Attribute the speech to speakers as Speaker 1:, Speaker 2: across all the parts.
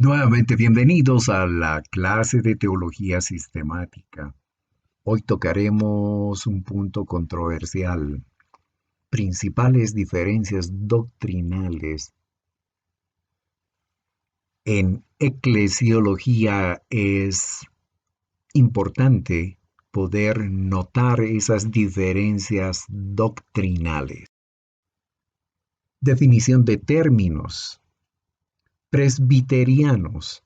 Speaker 1: Nuevamente bienvenidos a la clase de teología sistemática. Hoy tocaremos un punto controversial, principales diferencias doctrinales. En eclesiología es importante poder notar esas diferencias doctrinales. Definición de términos. Presbiterianos.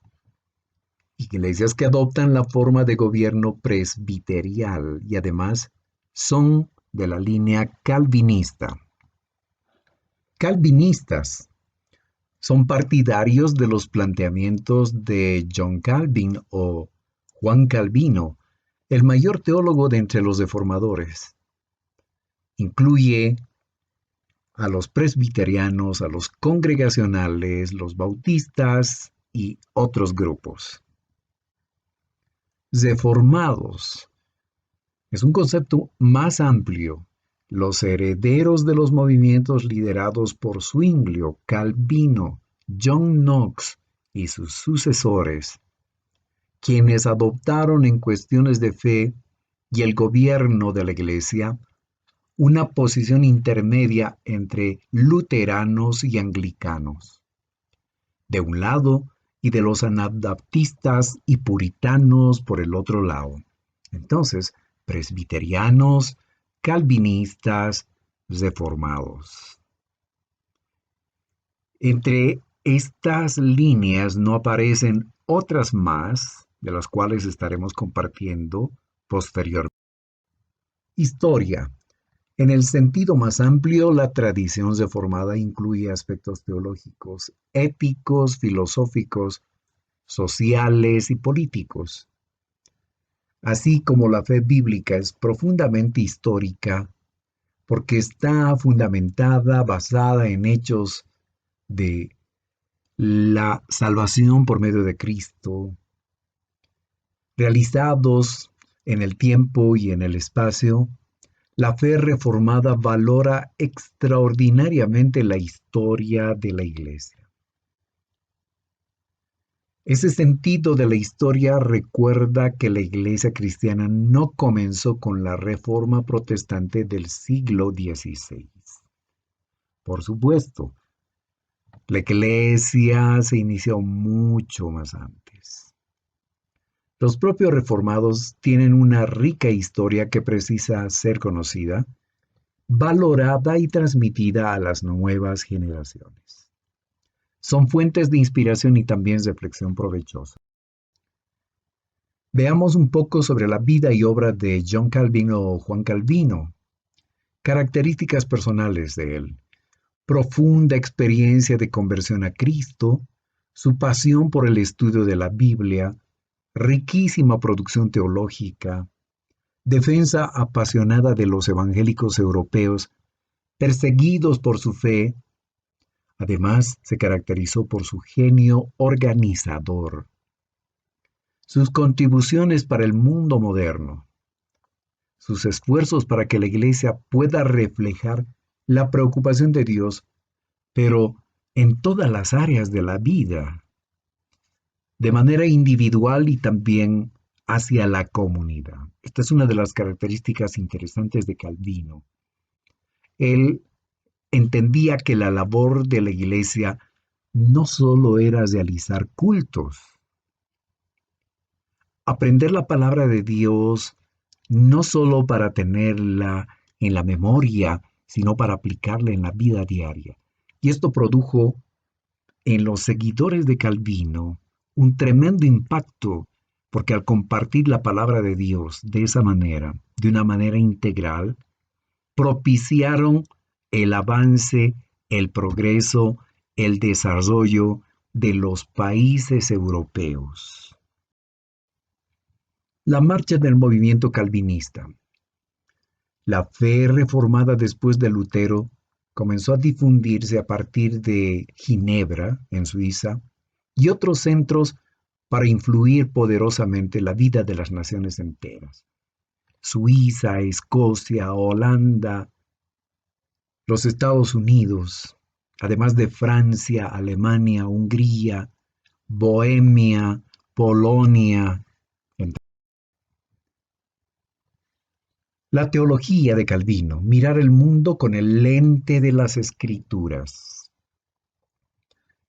Speaker 1: Iglesias que adoptan la forma de gobierno presbiterial y además son de la línea calvinista. Calvinistas son partidarios de los planteamientos de John Calvin o Juan Calvino, el mayor teólogo de entre los reformadores. Incluye a los presbiterianos, a los congregacionales, los bautistas y otros grupos. Reformados es un concepto más amplio. Los herederos de los movimientos liderados por Zwinglio, Calvino, John Knox y sus sucesores, quienes adoptaron en cuestiones de fe y el gobierno de la Iglesia una posición intermedia entre luteranos y anglicanos. De un lado, y de los anabaptistas y puritanos por el otro lado. Entonces, presbiterianos, calvinistas, reformados. Entre estas líneas no aparecen otras más, de las cuales estaremos compartiendo posteriormente. Historia. En el sentido más amplio, la tradición reformada incluye aspectos teológicos, éticos, filosóficos, sociales y políticos. Así como la fe bíblica es profundamente histórica, porque está fundamentada, basada en hechos de la salvación por medio de Cristo, realizados en el tiempo y en el espacio. La fe reformada valora extraordinariamente la historia de la Iglesia. Ese sentido de la historia recuerda que la Iglesia cristiana no comenzó con la Reforma protestante del siglo XVI. Por supuesto, la Iglesia se inició mucho más antes. Los propios reformados tienen una rica historia que precisa ser conocida, valorada y transmitida a las nuevas generaciones. Son fuentes de inspiración y también reflexión provechosa. Veamos un poco sobre la vida y obra de John Calvin o Juan Calvino. Características personales de él. Profunda experiencia de conversión a Cristo, su pasión por el estudio de la Biblia, riquísima producción teológica, defensa apasionada de los evangélicos europeos, perseguidos por su fe. Además, se caracterizó por su genio organizador. Sus contribuciones para el mundo moderno. Sus esfuerzos para que la Iglesia pueda reflejar la preocupación de Dios, pero en todas las áreas de la vida, de manera individual y también hacia la comunidad. Esta es una de las características interesantes de Calvino. Él entendía que la labor de la Iglesia no solo era realizar cultos. Aprender la palabra de Dios no solo para tenerla en la memoria, sino para aplicarla en la vida diaria. Y esto produjo en los seguidores de Calvino un tremendo impacto, porque al compartir la palabra de Dios de esa manera, de una manera integral, propiciaron el avance, el progreso, el desarrollo de los países europeos. La marcha del movimiento calvinista. La fe reformada después de Lutero comenzó a difundirse a partir de Ginebra, en Suiza, y otros centros para influir poderosamente la vida de las naciones enteras. Suiza, Escocia, Holanda, los Estados Unidos, además de Francia, Alemania, Hungría, Bohemia, Polonia. La teología de Calvino, mirar el mundo con el lente de las Escrituras.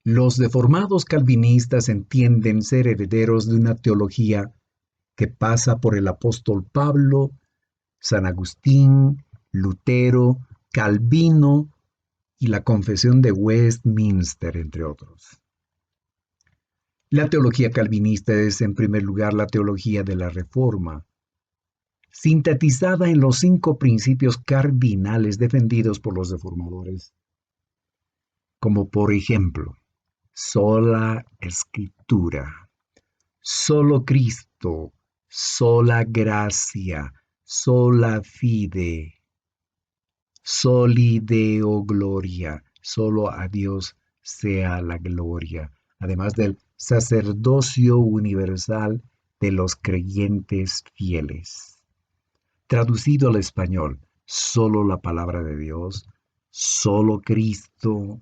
Speaker 1: Los deformados calvinistas entienden ser herederos de una teología que pasa por el apóstol Pablo, San Agustín, Lutero, Calvino y la Confesión de Westminster, entre otros. La teología calvinista es, en primer lugar, la teología de la Reforma, sintetizada en los 5 principios cardinales defendidos por los reformadores, como por ejemplo, sola Escritura, solo Cristo, sola gracia, sola fide, soli Deo gloria, solo a Dios sea la gloria, además del sacerdocio universal de los creyentes fieles. Traducido al español, solo la palabra de Dios, solo Cristo,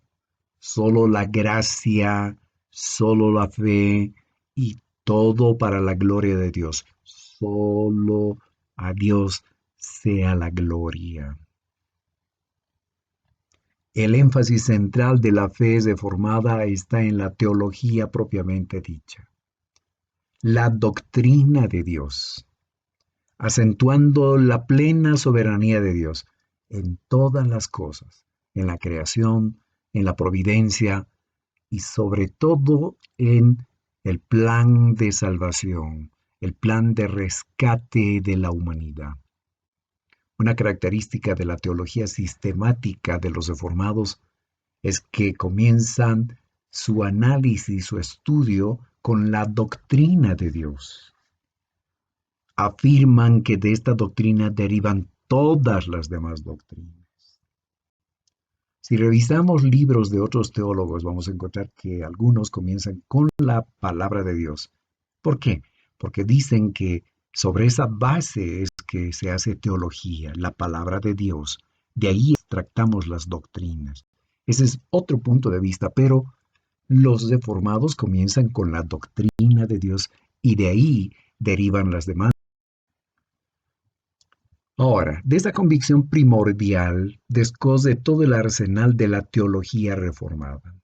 Speaker 1: solo la gracia, solo la fe y todo para la gloria de Dios. Solo a Dios sea la gloria. El énfasis central de la fe reformada está en la teología propiamente dicha, la doctrina de Dios, acentuando la plena soberanía de Dios en todas las cosas, en la creación, en la providencia y sobre todo en el plan de salvación, el plan de rescate de la humanidad. Una característica de la teología sistemática de los reformados es que comienzan su análisis, su estudio con la doctrina de Dios. Afirman que de esta doctrina derivan todas las demás doctrinas. Si revisamos libros de otros teólogos, vamos a encontrar que algunos comienzan con la palabra de Dios. ¿Por qué? Porque dicen que sobre esa base es que se hace teología, la palabra de Dios. De ahí extractamos las doctrinas. Ese es otro punto de vista, pero los reformados comienzan con la doctrina de Dios y de ahí derivan las demás. Ahora, de esta convicción primordial descoce todo el arsenal de la teología reformada.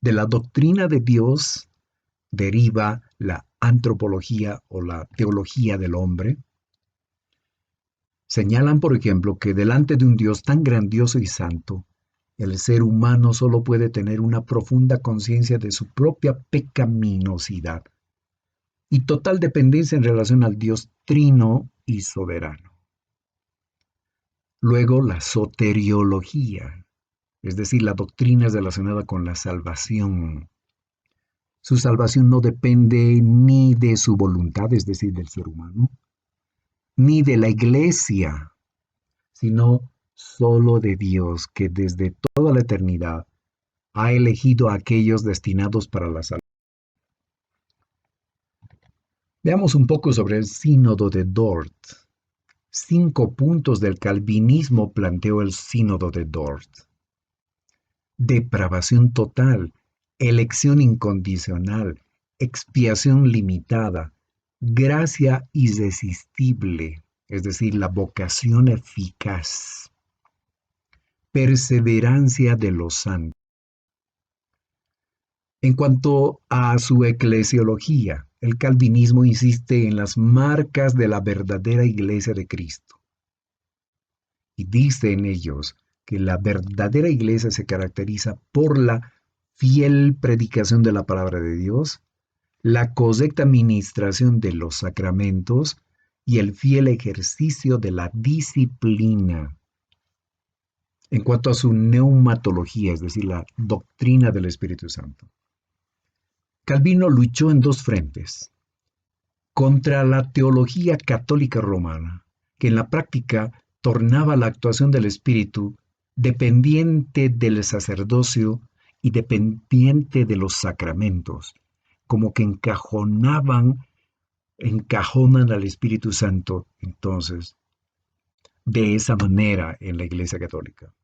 Speaker 1: De la doctrina de Dios deriva la antropología o la teología del hombre. Señalan, por ejemplo, que delante de un Dios tan grandioso y santo, el ser humano solo puede tener una profunda conciencia de su propia pecaminosidad y total dependencia en relación al Dios trino y soberano. Luego, la soteriología, es decir, la doctrina es relacionada con la salvación. Su salvación no depende ni de su voluntad, es decir, del ser humano, ni de la iglesia, sino solo de Dios, que desde toda la eternidad ha elegido a aquellos destinados para la salvación. Veamos un poco sobre el Sínodo de Dort. 5 puntos del calvinismo planteó el Sínodo de Dort. Depravación total, elección incondicional, expiación limitada, gracia irresistible, es decir, la vocación eficaz, perseverancia de los santos. En cuanto a su eclesiología, el calvinismo insiste en las marcas de la verdadera iglesia de Cristo. Y dice en ellos que la verdadera iglesia se caracteriza por la fiel predicación de la palabra de Dios, la correcta administración de los sacramentos y el fiel ejercicio de la disciplina. En cuanto a su neumatología, es decir, la doctrina del Espíritu Santo, Calvino luchó en 2 frentes: contra la teología católica romana, que en la práctica tornaba la actuación del Espíritu dependiente del sacerdocio y dependiente de los sacramentos, como que encajonan al Espíritu Santo, entonces, de esa manera en la Iglesia Católica.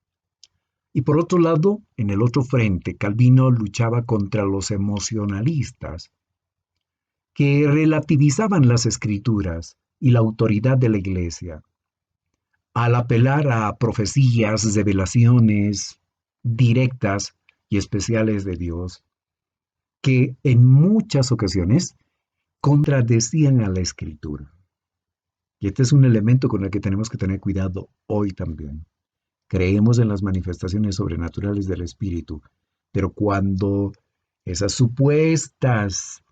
Speaker 1: Y por otro lado, en el otro frente, Calvino luchaba contra los emocionalistas, que relativizaban las escrituras y la autoridad de la Iglesia, al apelar a profecías, revelaciones directas y especiales de Dios, que en muchas ocasiones contradecían a la Escritura. Y este es un elemento con el que tenemos que tener cuidado hoy también. Creemos en las manifestaciones sobrenaturales del Espíritu, pero cuando esas supuestas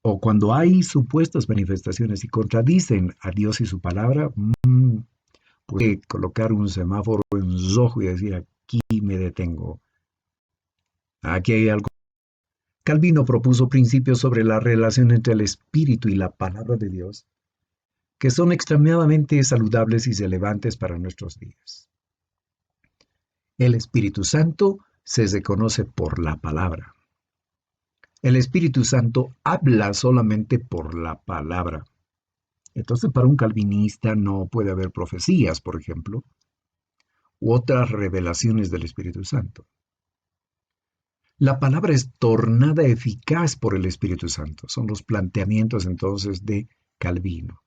Speaker 1: o cuando hay supuestas manifestaciones y contradicen a Dios y su palabra, puede colocar un semáforo en rojo y decir, aquí me detengo, aquí hay algo. Calvino propuso principios sobre la relación entre el Espíritu y la palabra de Dios, que son extremadamente saludables y relevantes para nuestros días. El Espíritu Santo se reconoce por la palabra. El Espíritu Santo habla solamente por la palabra. Entonces, para un calvinista no puede haber profecías, por ejemplo, u otras revelaciones del Espíritu Santo. La palabra es tornada eficaz por el Espíritu Santo. Son los planteamientos entonces de Calvino.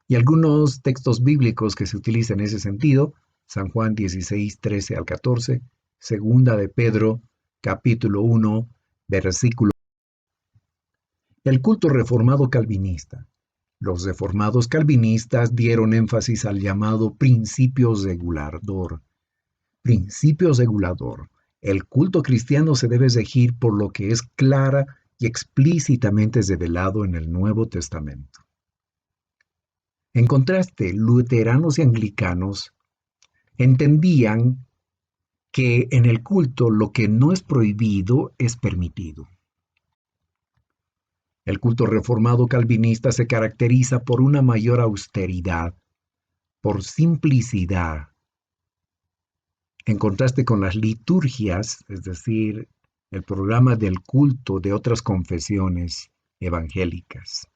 Speaker 1: Y algunos textos bíblicos que se utilizan en ese sentido, San Juan 16, 13 al 14, Segunda de Pedro, capítulo 1, versículo. El culto reformado calvinista. Los reformados calvinistas dieron énfasis al llamado principio regulador. Principio regulador. El culto cristiano se debe regir por lo que es clara y explícitamente revelado en el Nuevo Testamento. En contraste, luteranos y anglicanos entendían que en el culto lo que no es prohibido es permitido. El culto reformado calvinista se caracteriza por una mayor austeridad, por simplicidad, en contraste con las liturgias, es decir, el programa del culto de otras confesiones evangélicas.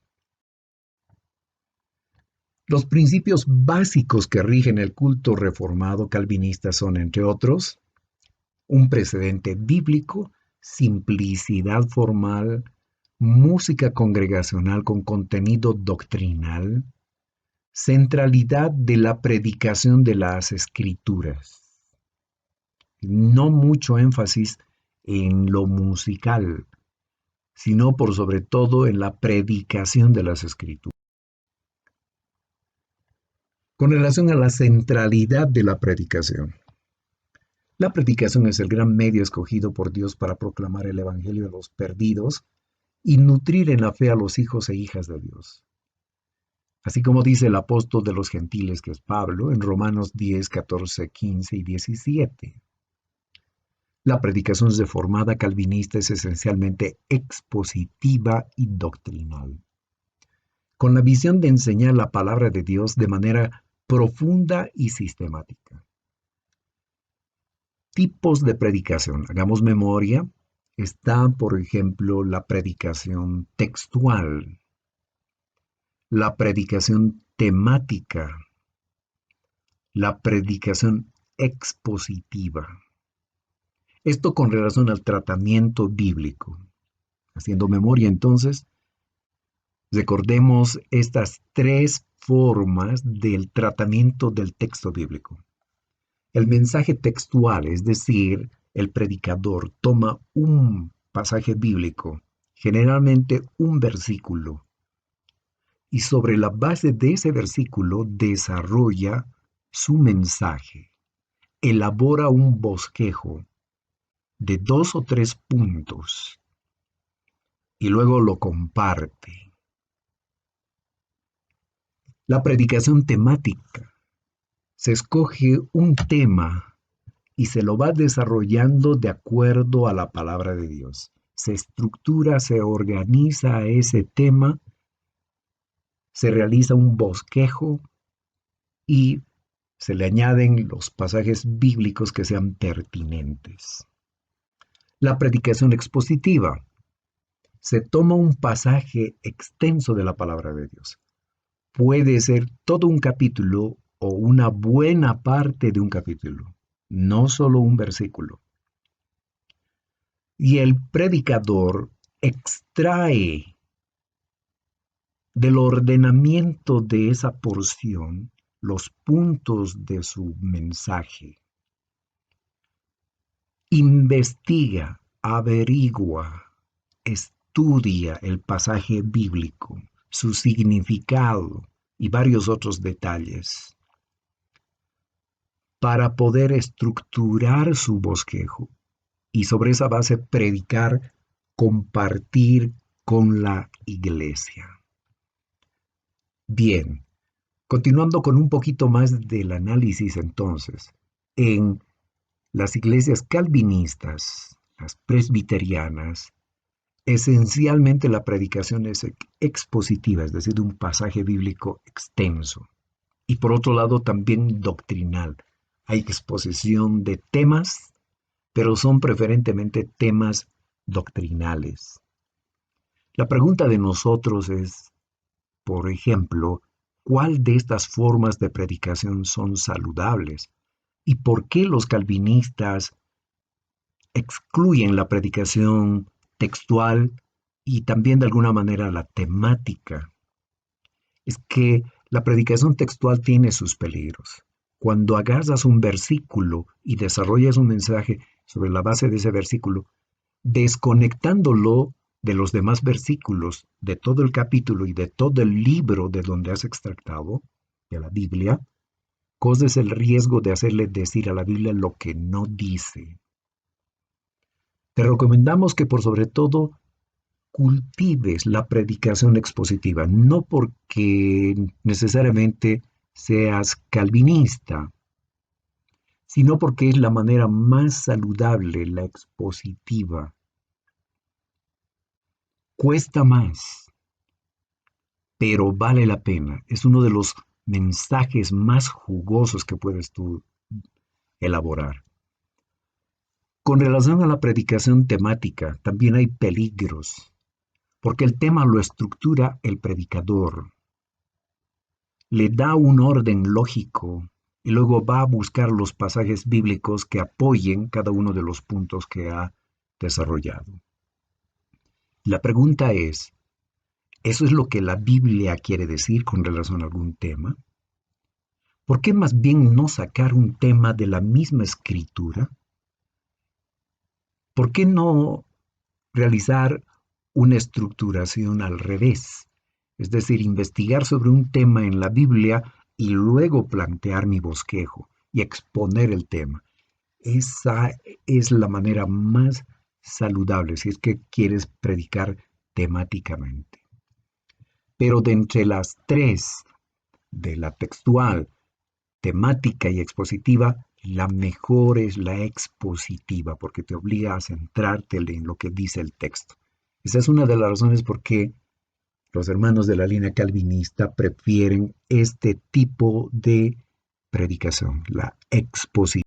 Speaker 1: Los principios básicos que rigen el culto reformado calvinista son, entre otros, un precedente bíblico, simplicidad formal, música congregacional con contenido doctrinal, centralidad de la predicación de las escrituras. No mucho énfasis en lo musical, sino por sobre todo en la predicación de las escrituras. Con relación a la centralidad de la predicación. La predicación es el gran medio escogido por Dios para proclamar el Evangelio a los perdidos y nutrir en la fe a los hijos e hijas de Dios. Así como dice el apóstol de los gentiles, que es Pablo, en Romanos 10, 14, 15 y 17. La predicación reformada calvinista es esencialmente expositiva y doctrinal, con la visión de enseñar la palabra de Dios de manera profunda y sistemática. Tipos de predicación. Hagamos memoria. Está, por ejemplo, la predicación textual, la predicación temática, la predicación expositiva. Esto con relación al tratamiento bíblico. Haciendo memoria, entonces, recordemos estas tres formas del tratamiento del texto bíblico. El mensaje textual, es decir, el predicador toma un pasaje bíblico, generalmente un versículo, y sobre la base de ese versículo desarrolla su mensaje, elabora un bosquejo de 2 o 3 puntos y luego lo comparte. La predicación temática. Se escoge un tema y se lo va desarrollando de acuerdo a la palabra de Dios. Se estructura, se organiza ese tema, se realiza un bosquejo y se le añaden los pasajes bíblicos que sean pertinentes. La predicación expositiva. Se toma un pasaje extenso de la palabra de Dios. Puede ser todo un capítulo o una buena parte de un capítulo. no solo un versículo. Y el predicador extrae del ordenamiento de esa porción los puntos de su mensaje. Investiga, averigua, estudia el pasaje bíblico, su significado y varios otros detalles para poder estructurar su bosquejo y sobre esa base predicar, compartir con la iglesia. Bien, continuando con un poquito más del análisis entonces, en las iglesias calvinistas, las presbiterianas, esencialmente la predicación es expositiva, es decir, de un pasaje bíblico extenso. Y por otro lado también doctrinal. Hay exposición de temas, pero son preferentemente temas doctrinales. La pregunta de nosotros es, por ejemplo, ¿cuál de estas formas de predicación son saludables? ¿Y por qué los calvinistas excluyen la predicación textual y también de alguna manera la temática? Es que la predicación textual tiene sus peligros. Cuando agarras un versículo y desarrollas un mensaje sobre la base de ese versículo, desconectándolo de los demás versículos, de todo el capítulo y de todo el libro de donde has extractado, de la Biblia, corres el riesgo de hacerle decir a la Biblia lo que no dice. Te recomendamos que por sobre todo cultives la predicación expositiva, no porque necesariamente seas calvinista, sino porque es la manera más saludable, la expositiva. Cuesta más, pero vale la pena. Es uno de los mensajes más jugosos que puedes tú elaborar. Con relación a la predicación temática, también hay peligros, porque el tema lo estructura el predicador, le da un orden lógico y luego va a buscar los pasajes bíblicos que apoyen cada uno de los puntos que ha desarrollado. La pregunta es, ¿eso es lo que la Biblia quiere decir con relación a algún tema? ¿Por qué más bien no sacar un tema de la misma escritura? ¿Por qué no realizar una estructuración al revés? Es decir, investigar sobre un tema en la Biblia y luego plantear mi bosquejo y exponer el tema. Esa es la manera más saludable si es que quieres predicar temáticamente. Pero de entre las tres, de la textual, temática y expositiva, la mejor es la expositiva porque te obliga a centrarte en lo que dice el texto. Esa es una de las razones por qué los hermanos de la línea calvinista prefieren este tipo de predicación, la exposición.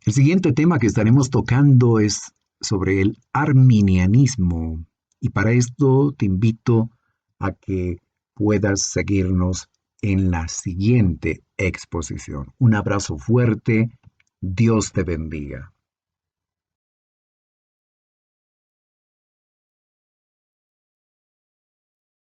Speaker 1: El siguiente tema que estaremos tocando es sobre el arminianismo y para esto te invito a que puedas seguirnos en la siguiente exposición. Un abrazo fuerte, Dios te bendiga.